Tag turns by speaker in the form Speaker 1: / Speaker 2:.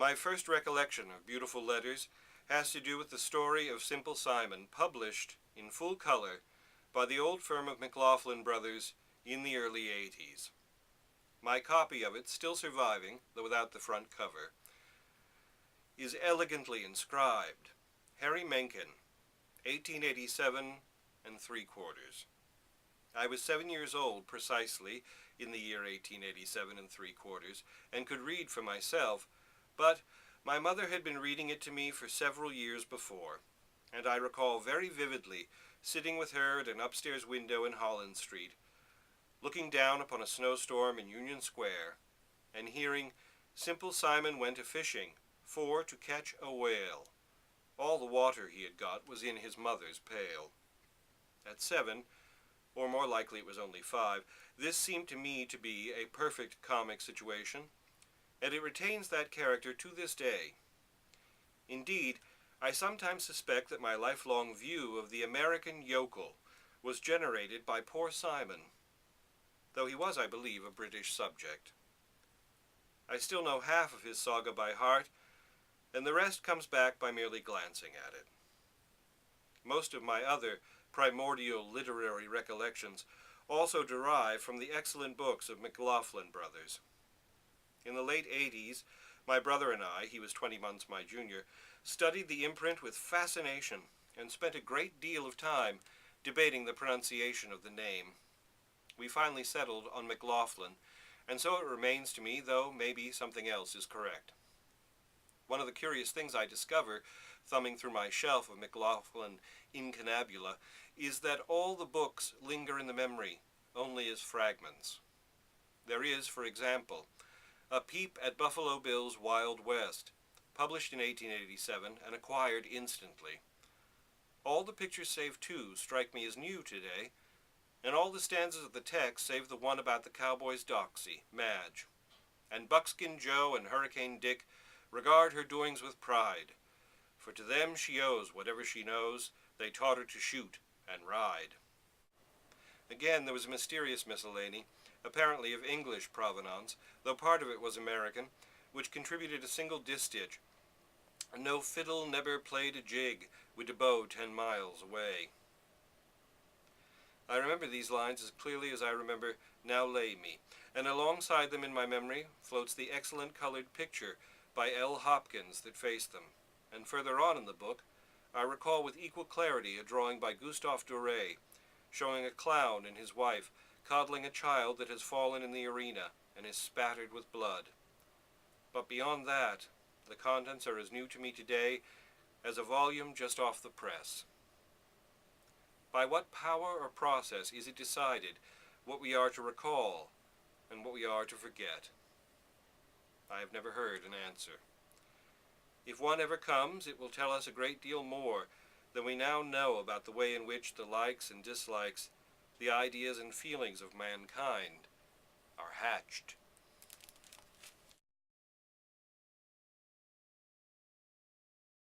Speaker 1: My first recollection of beautiful letters has to do with the story of Simple Simon, published in full color by the old firm of McLaughlin Brothers in the early 80s. My copy of it, still surviving, though without the front cover, is elegantly inscribed, Harry Mencken, 1887 3/4. I was 7 years old precisely in the year 1887 3/4, and could read for myself, but my mother had been reading it to me for several years before, and I recall very vividly sitting with her at an upstairs window in Holland Street, looking down upon a snowstorm in Union Square, and hearing, Simple Simon went a-fishing, for to catch a whale. All the water he had got was in his mother's pail. At 7, or more likely it was only 5, this seemed to me to be a perfect comic situation, and it retains that character to this day. Indeed, I sometimes suspect that my lifelong view of the American yokel was generated by poor Simon, though he was, I believe, a British subject. I still know half of his saga by heart, and the rest comes back by merely glancing at it. Most of my other primordial literary recollections also derive from the excellent books of McLaughlin Brothers. In the late 80s, my brother and I, he was 20 months my junior, studied the imprint with fascination and spent a great deal of time debating the pronunciation of the name. We finally settled on McLaughlin, and so it remains to me, though maybe something else is correct. One of the curious things I discover, thumbing through my shelf of McLaughlin incunabula, is that all the books linger in the memory, only as fragments. There is, for example, A Peep at Buffalo Bill's Wild West, published in 1887 and acquired instantly. All the pictures save 2 strike me as new today, and all the stanzas of the text save the one about the cowboy's doxy, Madge. And Buckskin Joe and Hurricane Dick regard her doings with pride, for to them she owes whatever she knows. They taught her to shoot and ride. Again, there was a mysterious miscellany, apparently of English provenance, though part of it was American, which contributed a single distich. No fiddle never played a jig with the bow 10 miles away. I remember these lines as clearly as I remember Now Lay Me, and alongside them in my memory floats the excellent colored picture by L. Hopkins that faced them, and further on in the book I recall with equal clarity a drawing by Gustave Doré, showing a clown and his wife coddling a child that has fallen in the arena and is spattered with blood. But beyond that, the contents are as new to me today as a volume just off the press. By what power or process is it decided what we are to recall and what we are to forget? I have never heard an answer. If one ever comes, it will tell us a great deal more than we now know about the way in which the likes and dislikes, the ideas and feelings of mankind are hatched.